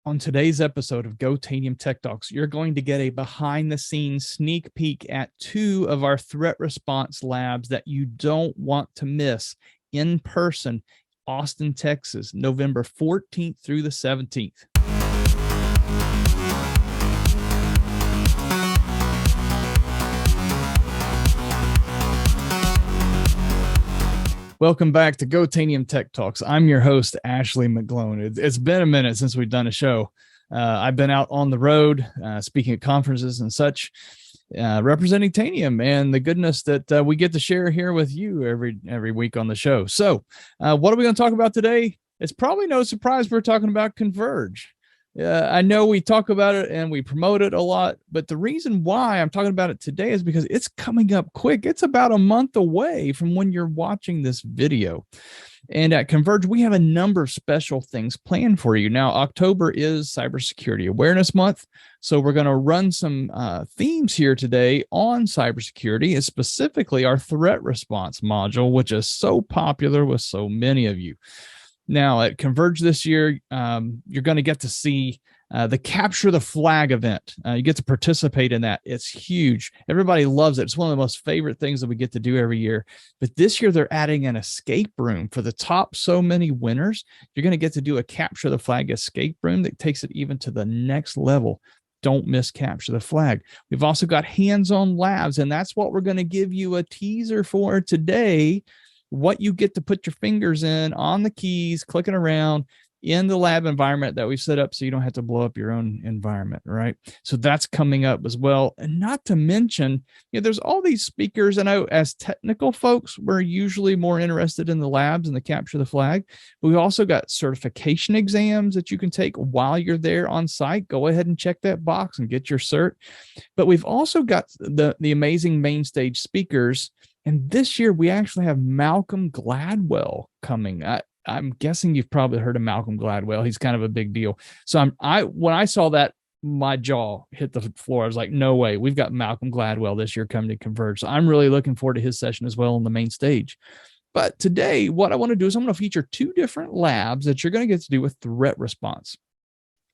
On today's episode of Go Tanium Tech Talks, you're going to get a behind the scenes sneak peek at two of our threat response labs that you don't want to miss in person, Austin, Texas, November 14th through the 17th. Welcome back to Go Tanium Tech Talks. I'm your host, Ashley McGlone. It's been a minute since we've done a show. I've been out on the road, speaking at conferences and such, representing Tanium and the goodness that we get to share here with you every week on the show. So what are we going to talk about today? It's probably no surprise we're talking about Converge. I know we talk about it and we promote it a lot, but the reason why I'm talking about it today is because it's coming up quick. It's about a month away from when you're watching this video. And at Converge, we have a number of special things planned for you. Now, October is Cybersecurity Awareness Month, so we're going to run some themes here today on cybersecurity, and specifically our threat response module, which is so popular with so many of you. Now, at Converge this year, you're going to get to see the Capture the Flag event. You get to participate in that. It's huge. Everybody loves it. It's one of the most favorite things that we get to do every year. But this year, they're adding an escape room for the top so many winners. You're going to get to do a Capture the Flag escape room that takes it even to the next level. Don't miss Capture the Flag. We've also got hands-on labs, and that's what we're going to give you a teaser for today. What you get to put your fingers in on the keys, clicking around in the lab environment that we've set up so you don't have to blow up your own environment, right? So that's coming up as well. And not to mention, there's all these speakers. I know as technical folks, we're usually more interested in the labs and the Capture the Flag. But we've also got certification exams that you can take while you're there on site. Go ahead and check that box and get your cert. But we've also got the amazing main stage speakers. And this year, we actually have Malcolm Gladwell coming. I'm guessing you've probably heard of Malcolm Gladwell. He's kind of a big deal. So when I saw that, my jaw hit the floor. I was like, no way. We've got Malcolm Gladwell this year coming to Converge. So I'm really looking forward to his session as well on the main stage. But today, what I want to do is I'm going to feature two different labs that you're going to get to do with threat response.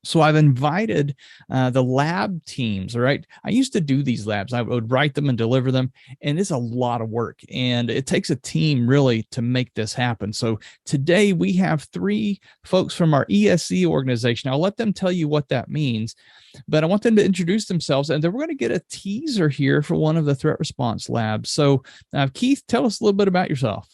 So I've invited the lab teams, all right? I used to do these labs. I would write them and deliver them, and it's a lot of work. And it takes a team really to make this happen. So today we have three folks from our ESC organization. I'll let them tell you what that means, but I want them to introduce themselves, and then we're going to get a teaser here for one of the threat response labs. So Keith, tell us a little bit about yourself.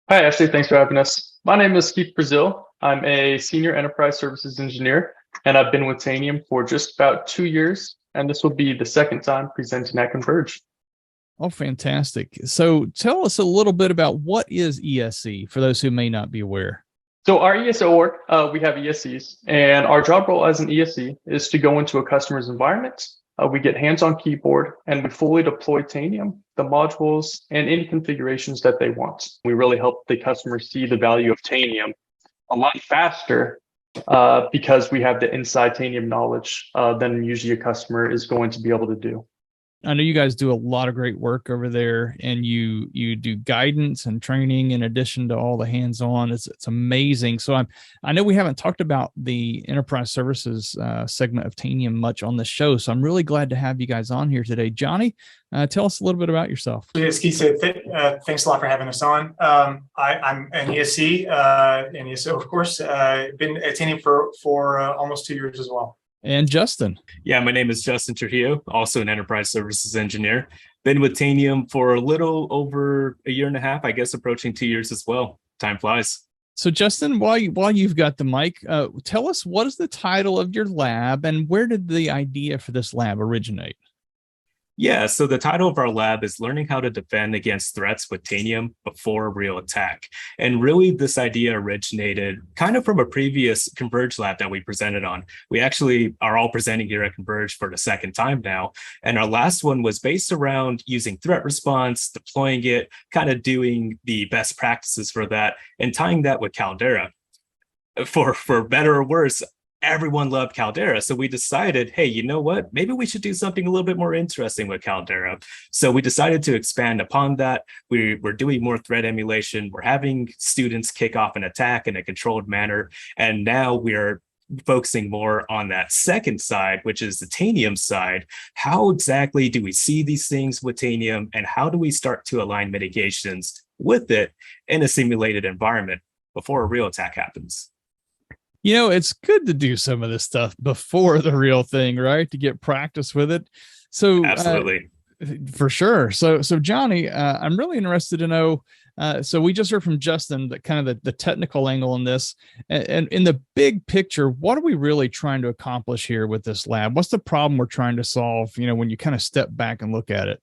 Hi, Ashley. Thanks for having us. My name is Keith Brazil. I'm a senior enterprise services engineer, and I've been with Tanium for just about 2 years, and this will be the second time presenting at Converge. Oh, fantastic. So tell us a little bit about what is ESC for those who may not be aware. So our ESO org, we have ESCs, and our job role as an ESC is to go into a customer's environment. We get hands-on keyboard, and we fully deploy Tanium, the modules, and any configurations that they want. We really help the customer see the value of Tanium a lot faster because we have the inside Tanium knowledge than usually a customer is going to be able to do. I know you guys do a lot of great work over there, and you do guidance and training in addition to all the hands-on. It's amazing. So I know we haven't talked about the enterprise services segment of Tanium much on this show. So I'm really glad to have you guys on here today. Johnny, tell us a little bit about yourself. As Keith said, thanks a lot for having us on. I'm an ESC, and ESO, of course. Been at Tanium for almost 2 years as well. And Justin. Yeah, my name is Justin Trujillo, also an enterprise services engineer. Been with Tanium for a little over a year and a half, I guess approaching 2 years as well. Time flies. So Justin, while you've got the mic, tell us what is the title of your lab and where did the idea for this lab originate? Yeah, so the title of our lab is Learning How to Defend Against Threats with Tanium Before a Real Attack. And really, this idea originated kind of from a previous Converge lab that we presented on. We actually are all presenting here at Converge for the second time now. And our last one was based around using threat response, deploying it, kind of doing the best practices for that, and tying that with Caldera. For better or worse, everyone loved Caldera. So we decided, hey, you know what? Maybe we should do something a little bit more interesting with Caldera. So we decided to expand upon that. We're doing more threat emulation. We're having students kick off an attack in a controlled manner. And now we're focusing more on that second side, which is the Tanium side. How exactly do we see these things with Tanium, and how do we start to align mitigations with it in a simulated environment before a real attack happens? You know, it's good to do some of this stuff before the real thing, right? To get practice with it. So Absolutely. For sure. So Johnny, I'm really interested to know. So we just heard from Justin that kind of the technical angle in this, and in the big picture, what are we really trying to accomplish here with this lab? What's the problem we're trying to solve? You know, when you kind of step back and look at it.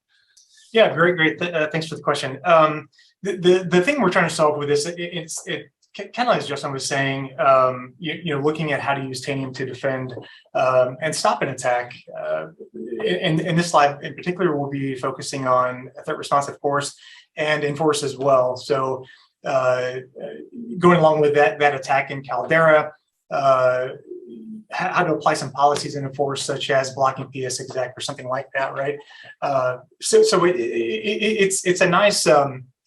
Yeah, great. Thanks for the question. The thing we're trying to solve with this, it kind of like Justin was saying, looking at how to use Tanium to defend and stop an attack. In this lab in particular, we'll be focusing on threat response, of course, and enforce as well. So going along with that attack in Caldera, how to apply some policies in enforce, such as blocking PS exec or something like that, right? So it's a nice,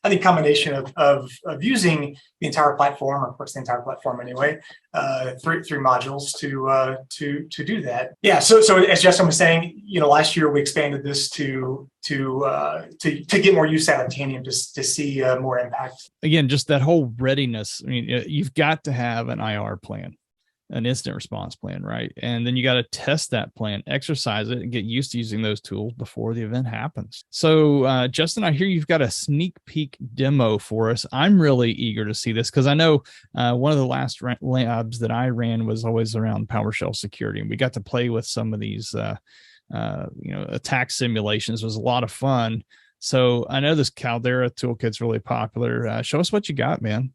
I think, combination of using the entire platform, of course, the entire platform anyway, three modules to do that. Yeah. So as Justin was saying, last year we expanded this to get more use out of Tanium to see more impact. Again, just that whole readiness. I mean, you've got to have an IR plan, an incident response plan, right? And then you got to test that plan, exercise it, and get used to using those tools before the event happens. So Justin, I hear you've got a sneak peek demo for us. I'm really eager to see this because I know one of the last labs that I ran was always around PowerShell security, and we got to play with some of these attack simulations. It was a lot of fun. So I know this Caldera toolkit's really popular. Show us what you got, man.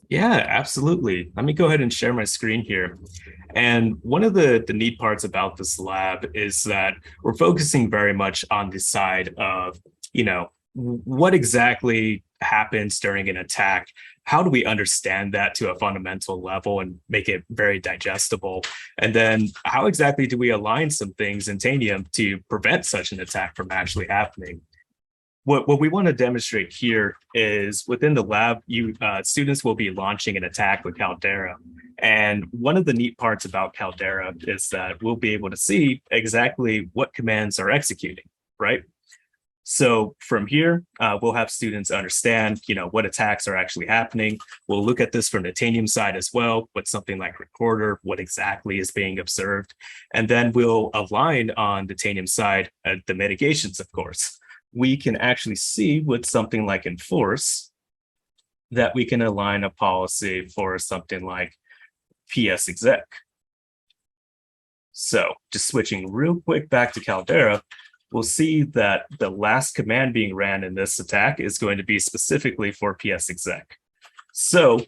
Yeah, absolutely. Let me go ahead and share my screen here. And one of the neat parts about this lab is that we're focusing very much on the side of, what exactly happens during an attack? How do we understand that to a fundamental level and make it very digestible? And then how exactly do we align some things in Tanium to prevent such an attack from actually happening? What we want to demonstrate here is within the lab, students will be launching an attack with Caldera. And one of the neat parts about Caldera is that we'll be able to see exactly what commands are executing, right? So from here, we'll have students understand, what attacks are actually happening. We'll look at this from the Tanium side as well, with something like recorder, what exactly is being observed. And then we'll align on the Tanium side, the mitigations, of course. We can actually see with something like enforce that we can align a policy for something like PS exec. So just switching real quick back to Caldera, we'll see that the last command being ran in this attack is going to be specifically for PS exec. So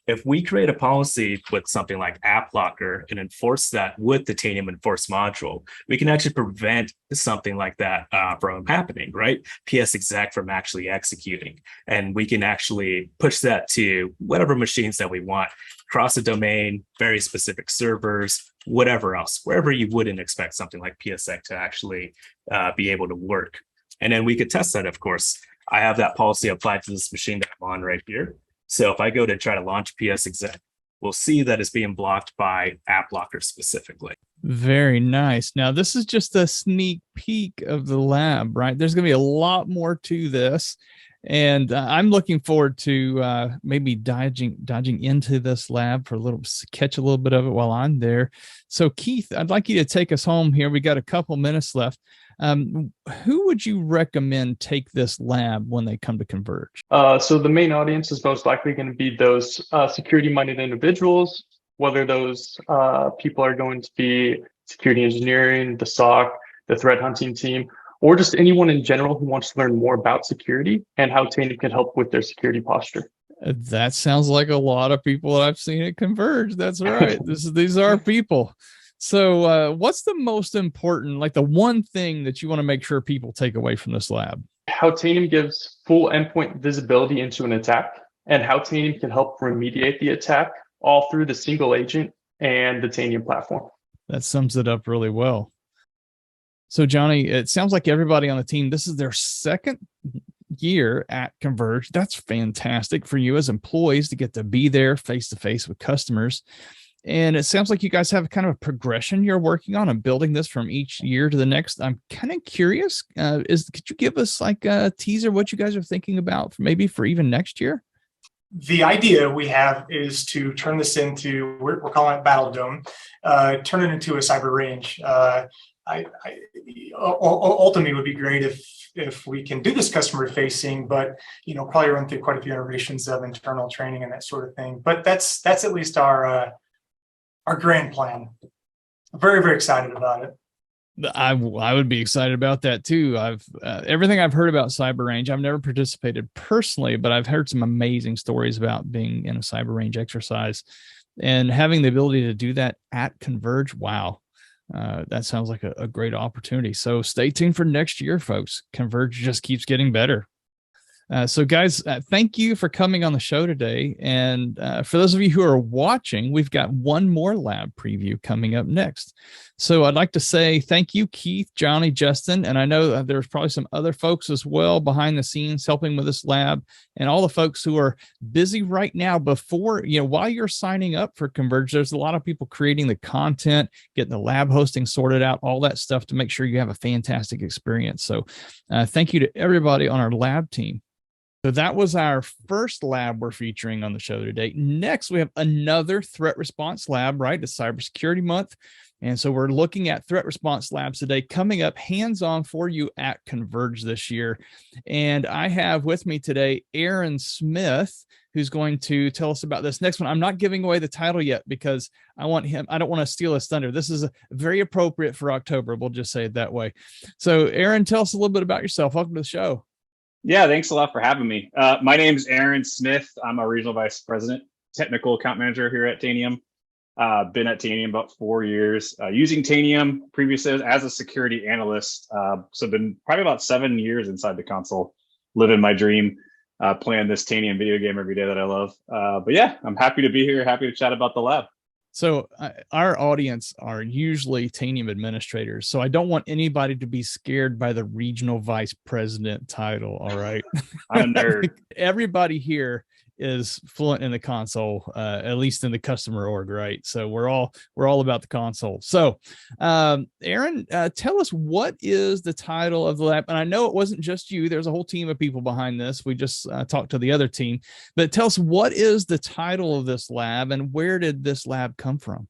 if we create a policy with something like app locker and enforce that with the Tanium enforce module, we can actually prevent something like that from happening, right? PS exec from actually executing. And we can actually push that to whatever machines that we want, across the domain, very specific servers, whatever else, wherever you wouldn't expect something like PSEC to actually be able to work. And then we could test that, of course. I have that policy applied to this machine that I'm on right here. So if I go to try to launch PS exec, we'll see that it's being blocked by app locker specifically. Very nice. Now, this is just a sneak peek of the lab, right? There's going to be a lot more to this. And I'm looking forward to maybe dodging into this lab for catch a little bit of it while I'm there. So Keith, I'd like you to take us home here. We got a couple minutes left. Who would you recommend take this lab when they come to Converge? So the main audience is most likely going to be those security-minded individuals, whether those people are going to be security engineering, the SOC, the threat hunting team, or just anyone in general who wants to learn more about security and how Tanium can help with their security posture. That sounds like a lot of people that I've seen at Converge. That's right. These are people. So what's the most important, like the one thing that you want to make sure people take away from this lab? How Tanium gives full endpoint visibility into an attack and how Tanium can help remediate the attack all through the single agent and the Tanium platform. That sums it up really well. So Johnny, it sounds like everybody on the team, this is their second year at Converge. That's fantastic for you as employees to get to be there face to face with customers. And it sounds like you guys have kind of a progression you're working on and building this from each year to the next. I'm kind of curious, could you give us like a teaser what you guys are thinking about maybe for even next year? The idea we have is to turn this into, we're calling it Battle Dome, turn it into a cyber range. Ultimately, it would be great if we can do this customer facing, but probably run through quite a few iterations of internal training and that sort of thing. But that's at least our grand plan. Very, very excited about it. I would be excited about that too. I've everything I've heard about Cyber Range, I've never participated personally, but I've heard some amazing stories about being in a Cyber Range exercise and having the ability to do that at Converge. Wow. That sounds like a great opportunity. So stay tuned for next year, folks. Converge just keeps getting better. So guys, thank you for coming on the show today. And for those of you who are watching, we've got one more lab preview coming up next. So I'd like to say thank you, Keith, Johnny, Justin. And I know there's probably some other folks as well behind the scenes helping with this lab, and all the folks who are busy right now before, while you're signing up for Converge, there's a lot of people creating the content, getting the lab hosting sorted out, all that stuff to make sure you have a fantastic experience. So thank you to everybody on our lab team. So that was our first lab we're featuring on the show today. Next, we have another threat response lab, right? It's Cybersecurity Month. And so we're looking at threat response labs today coming up hands-on for you at Converge this year. And I have with me today Aaron Smith, who's going to tell us about this next one. I'm not giving away the title yet because I don't want to steal his thunder. This is very appropriate for October. We'll just say it that way. So Aaron, tell us a little bit about yourself. Welcome to the show. Yeah, thanks a lot for having me. My name is Aaron Smith. I'm a regional vice president, technical account manager here at Tanium. Been at Tanium about 4 years, using Tanium previously as a security analyst. So been probably about 7 years inside the console, living my dream, playing this Tanium video game every day that I love. But yeah, I'm happy to be here, happy to chat about the lab. So our audience are usually Tanium administrators. So I don't want anybody to be scared by the regional vice president title. All right. I'm a nerd. Everybody here is fluent in the console, at least in the customer org, right? So we're all about the console. So Aaron, tell us, what is the title of the lab? And I know it wasn't just you, there's a whole team of people behind this. We just talked to the other team, but tell us, what is the title of this lab and where did this lab come from?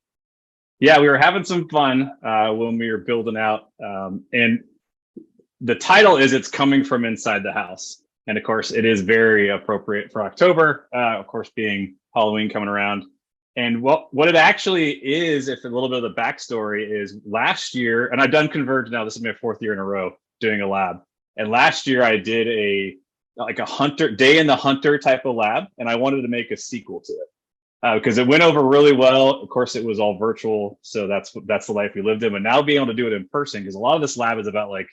Yeah, we were having some fun when we were building out, and the title is It's Coming From Inside the House. And of course, it is very appropriate for October, of course, being Halloween coming around. And what it actually is, if a little bit of the backstory is, last year, and I've done Converge now, this is my 4th year in a row doing a lab. And last year I did a hunter day in the hunter type of lab, and I wanted to make a sequel to it because it went over really well. Of course, it was all virtual, so that's the life we lived in. But now being able to do it in person, because a lot of this lab is about like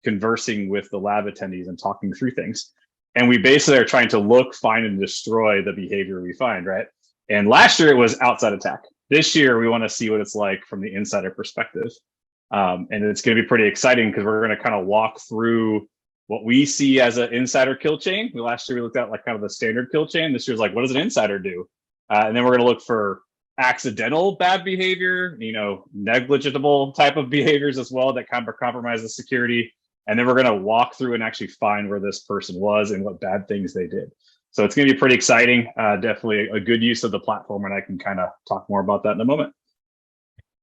conversing with the lab attendees and talking through things. And we basically are trying to look, find, and destroy the behavior we find, right? And last year it was outside attack. This year we want to see what it's like from the insider perspective. And it's going to be pretty exciting because we're going to kind of walk through what we see as an insider kill chain. Last year we looked at like kind of the standard kill chain. This year's like, what does an insider do? And then we're going to look for accidental bad behavior, negligible type of behaviors as well that kind of compromise the security. And then we're going to walk through and actually find where this person was and what bad things they did. So it's going to be pretty exciting. Definitely a good use of the platform, and I can kind of talk more about that in a moment.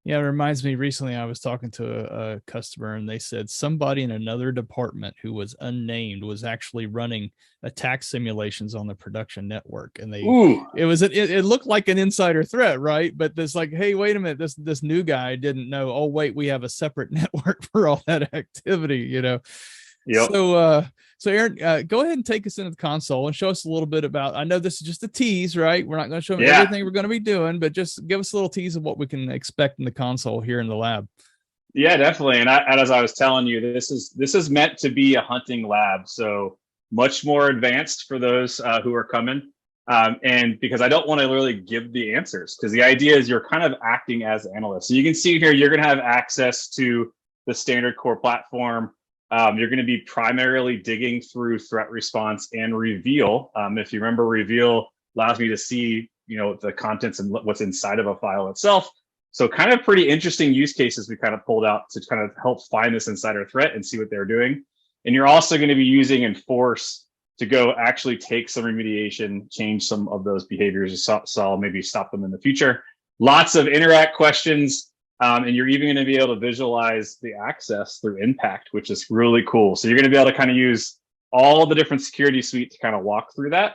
Yeah, it reminds me, recently I was talking to a customer and they said somebody in another department who was unnamed was actually running attack simulations on the production network. And it looked like an insider threat, right? But it's like, hey, wait a minute, this new guy didn't know, oh, wait, we have a separate network for all that activity, Yep. So Aaron, go ahead and take us into the console and show us a little bit about, I know this is just a tease, right? We're not going to show them everything we're going to be doing, but just give us a little tease of what we can expect in the console here in the lab. Yeah, definitely. And as I was telling you, this is meant to be a hunting lab. So much more advanced for those who are coming. And because I don't want to really give the answers, because the idea is you're kind of acting as analysts. So you can see here, you're going to have access to the standard core platform. You're going to be primarily digging through threat response and reveal. If you remember, reveal allows me to see the contents and what's inside of a file itself. So kind of pretty interesting use cases we kind of pulled out to kind of help find this insider threat and see what they're doing. And you're also going to be using Enforce to go actually take some remediation, change some of those behaviors you saw, maybe stop them in the future. Lots of interact questions, and you're even going to be able to visualize the access through impact, which is really cool. So you're going to be able to kind of use all the different security suite to kind of walk through that.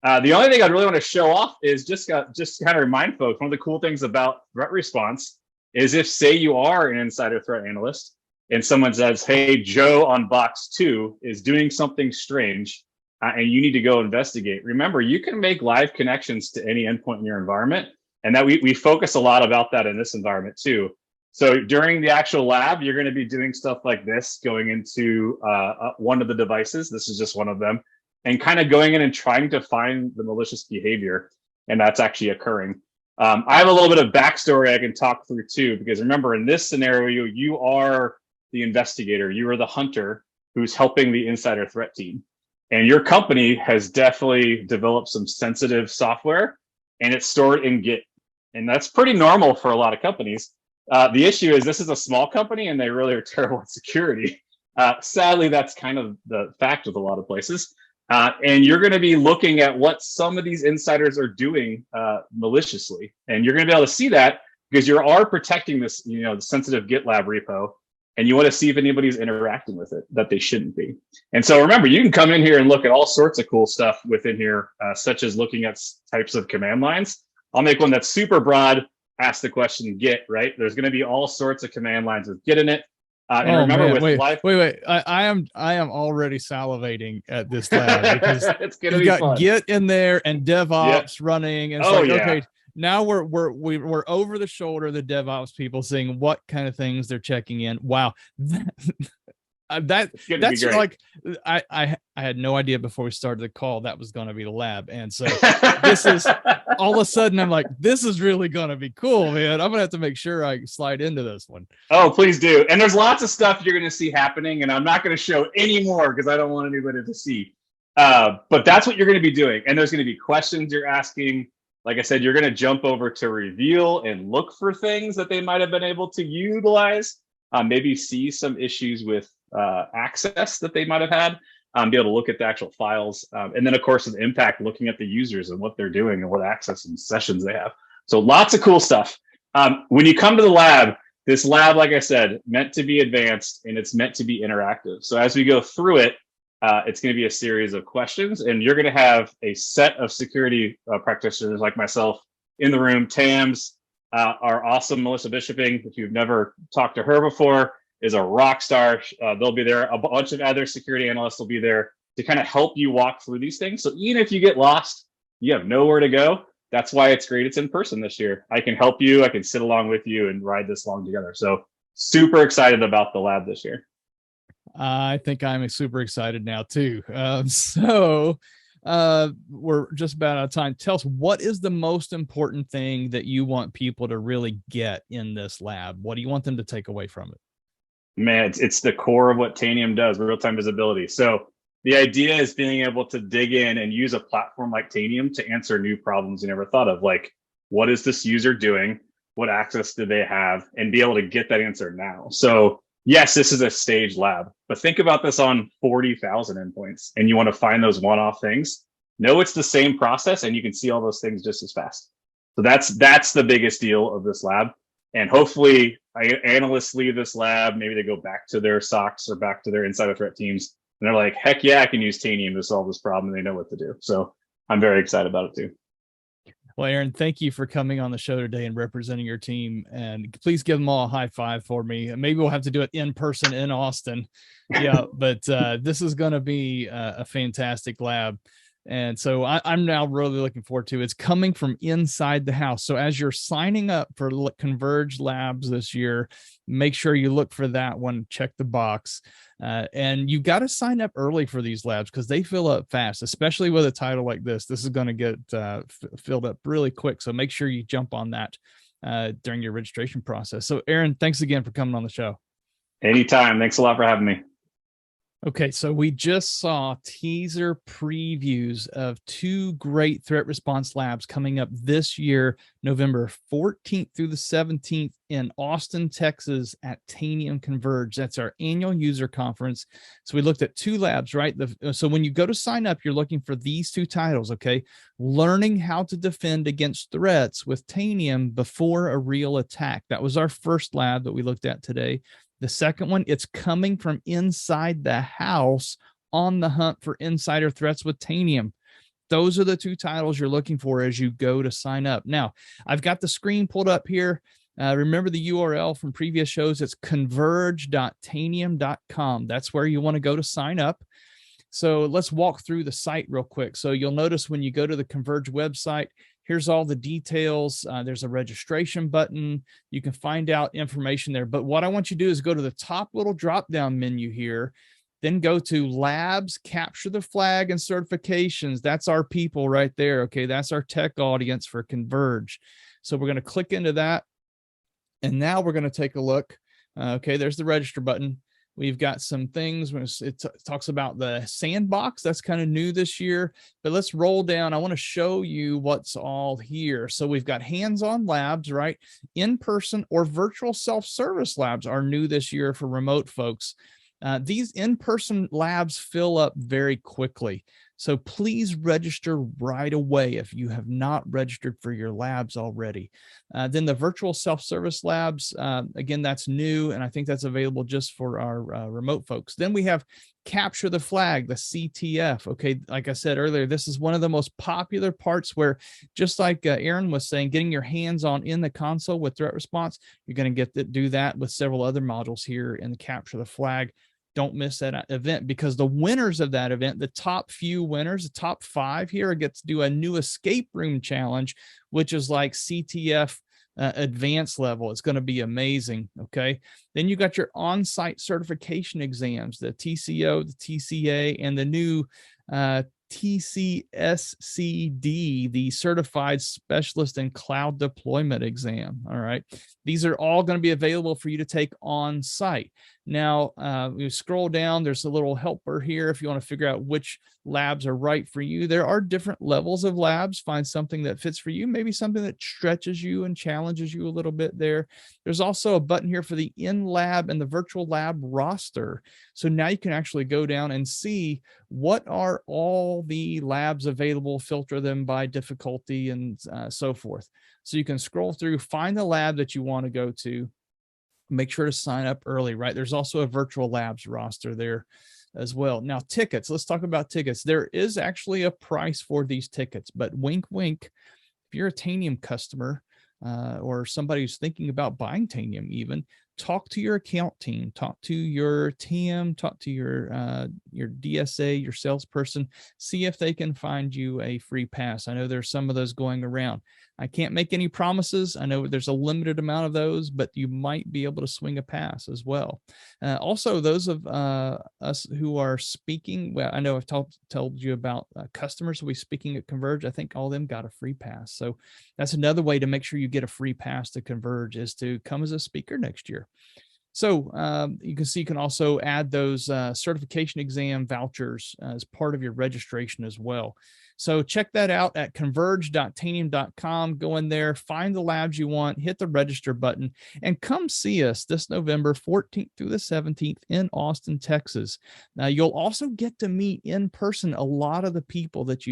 The only thing I'd really want to show off is just kind of remind folks, one of the cool things about threat response is if, say, you are an insider threat analyst and someone says, hey, Joe on box 2 is doing something strange and you need to go investigate. Remember, you can make live connections to any endpoint in your environment. And that we focus a lot about that in this environment too. So during the actual lab, you're going to be doing stuff like this, going into one of the devices. This is just one of them, and kind of going in and trying to find the malicious behavior. And that's actually occurring. I have a little bit of backstory I can talk through too, because remember, in this scenario, you are the investigator. You are the hunter who's helping the insider threat team. And your company has definitely developed some sensitive software, and it's stored in Git. And that's pretty normal for a lot of companies. The issue is this is a small company and they really are terrible at security. Sadly, that's kind of the fact with a lot of places. And you're going to be looking at what some of these insiders are doing maliciously. And you're going to be able to see that because you are protecting this, the sensitive GitLab repo. And you want to see if anybody's interacting with it that they shouldn't be. And so remember, you can come in here and look at all sorts of cool stuff within here, such as looking at types of command lines. I'll make one that's super broad, ask the question Git, right? There's going to be all sorts of command lines with Git in it. And remember, man, with wait. I am already salivating at this lab because it's gonna you've be got fun. Git in there and DevOps running. And it's okay, now we're over the shoulder of the DevOps people, seeing what kind of things they're checking in. Wow. That's like I had no idea before we started the call that was going to be the lab, and so this is all of a sudden I'm like, this is really going to be cool, man. I'm gonna have to make sure I slide into this one. Oh, please do. And there's lots of stuff you're going to see happening, and I'm not going to show any more because I don't want anybody to see. But that's what you're going to be doing, and there's going to be questions you're asking. Like I said, you're going to jump over to reveal and look for things that they might have been able to utilize. Maybe see some issues with access that they might have had, be able to look at the actual files. And then, of course, with impact, looking at the users and what they're doing and what access and sessions they have. So lots of cool stuff. When you come to the lab, this lab, like I said, meant to be advanced and it's meant to be interactive. So as we go through it, it's going to be a series of questions, and you're going to have a set of security practitioners like myself in the room. Tams, our awesome Melissa Bishoping, if you've never talked to her before, is a rock star. They'll be there. A bunch of other security analysts will be there to kind of help you walk through these things. So even if you get lost, you have nowhere to go. That's why it's great it's in person this year. I can help you. I can sit along with you and ride this along together. So super excited about the lab this year. I think I'm super excited now too. We're just about out of time. Tell us, what is the most important thing that you want people to really get in this lab? What do you want them to take away from it? Man, it's the core of what Tanium does, real-time visibility. So the idea is being able to dig in and use a platform like Tanium to answer new problems you never thought of, like what is this user doing? What access do they have? And be able to get that answer now. So yes, this is a staged lab, but think about this on 40,000 endpoints and you want to find those one-off things. No, it's the same process and you can see all those things just as fast. So that's the biggest deal of this lab. And hopefully analysts leave this lab, maybe they go back to their SOCs or back to their insider threat teams. And they're like, heck yeah, I can use Tanium to solve this problem. And they know what to do. So I'm very excited about it too. Well, Aaron, thank you for coming on the show today and representing your team. And please give them all a high five for me. And maybe we'll have to do it in person in Austin. Yeah, but this is going to be a fantastic lab. And so I'm now really looking forward to it. It's coming from inside the house. So as you're signing up for Converge Labs this year, make sure you look for that one, check the box. And you got to sign up early for these labs because they fill up fast, especially with a title like this. This is going to get filled up really quick. So make sure you jump on that during your registration process. So Aaron, thanks again for coming on the show. Anytime. Thanks a lot for having me. Okay, so we just saw teaser previews of 2 great threat response labs coming up this year, November 14th through the 17th in Austin, Texas at Tanium Converge. That's our annual user conference. So we looked at 2 labs, right? So when you go to sign up, you're looking for these 2 titles, okay? Learning how to defend against threats with Tanium before a real attack. That was our first lab that we looked at today. The second one, it's coming from inside the house on the hunt for insider threats with Tanium. Those are the 2 titles you're looking for as you go to sign up. Now, I've got the screen pulled up here. Remember the URL from previous shows. It's converge.tanium.com. That's where you want to go to sign up. So let's walk through the site real quick. So you'll notice when you go to the Converge website, here's all the details. There's a registration button. You can find out information there. But what I want you to do is go to the top little drop-down menu here, then go to Labs, Capture the Flag, and Certifications. That's our people right there. Okay, that's our tech audience for Converge. So we're going to click into that. And now we're going to take a look. Okay, there's the register button. We've got some things. It talks about the sandbox. That's kind of new this year, but let's roll down. I want to show you what's all here. So we've got hands-on labs, right? In-person or virtual self-service labs are new this year for remote folks. These in-person labs fill up very quickly. So please register right away if you have not registered for your labs already. Then the virtual self-service labs, again, that's new, and I think that's available just for our remote folks. Then we have Capture the Flag, the CTF. Okay, like I said earlier, this is one of the most popular parts where, just like Aaron was saying, getting your hands on in the console with threat response, you're going to get to do that with several other modules here in the Capture the Flag. Don't miss that event, because the winners of that event, the top few winners, the top 5 here, get to do a new escape room challenge, which is like CTF advanced level. It's going to be amazing. Okay. Then you got your on-site certification exams, the TCO, the TCA, and the new TCSCD, the Certified Specialist in Cloud Deployment exam. All right. These are all going to be available for you to take on site. Now, you scroll down, there's a little helper here if you want to figure out which labs are right for you. There are different levels of labs. Find something that fits for you, maybe something that stretches you and challenges you a little bit there. There's also a button here for the in-lab and the virtual lab roster. So now you can actually go down and see what are all the labs available, filter them by difficulty and so forth. So you can scroll through, find the lab that you want to go to. Make sure to sign up early, right? There's also a virtual labs roster there as well. Now, tickets, let's talk about tickets. There is actually a price for these tickets, but wink, wink, if you're a Tanium customer or somebody who's thinking about buying Tanium even, talk to your account team, talk to your TM, talk to your DSA, your salesperson, see if they can find you a free pass. I know there's some of those going around. I can't make any promises. I know there's a limited amount of those, but you might be able to swing a pass as well. Also, those of us who are speaking, well, I know I've told you about customers who will be speaking at Converge. I think all of them got a free pass. So that's another way to make sure you get a free pass to Converge, is to come as a speaker next year. So you can see you can also add those certification exam vouchers as part of your registration as well. So check that out at converge.tanium.com. Go in there, find the labs you want, hit the register button, and come see us this November 14th through the 17th in Austin, Texas. Now, you'll also get to meet in person a lot of the people that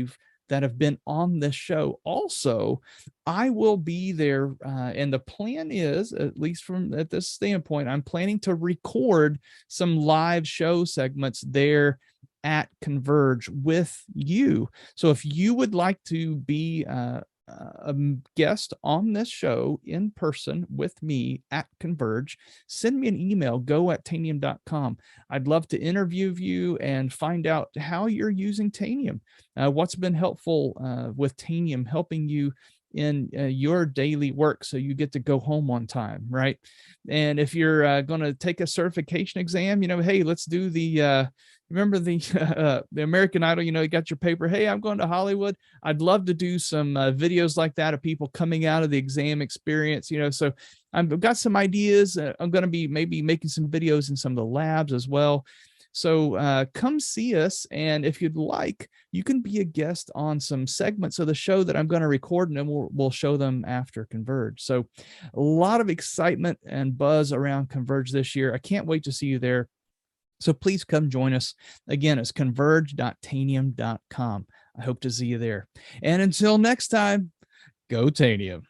have been on this show. Also, I will be there, and the plan is, at least from at this standpoint, I'm planning to record some live show segments there at Converge with you. So if you would like to be a guest on this show in person with me at Converge, send me an email, go@tanium.com. I'd love to interview you and find out how you're using Tanium, what's been helpful with Tanium, helping you in your daily work so you get to go home on time, right? And if you're going to take a certification exam, hey, let's do the remember the American Idol, you got your paper, hey, I'm going to Hollywood. I'd love to do some videos like that of people coming out of the exam experience, so I've got some ideas. I'm going to be maybe making some videos in some of the labs as well. So come see us. And if you'd like, you can be a guest on some segments of the show that I'm going to record, and then we'll show them after Converge. So a lot of excitement and buzz around Converge this year. I can't wait to see you there. So please come join us. Again, it's converge.tanium.com. I hope to see you there. And until next time, go Tanium.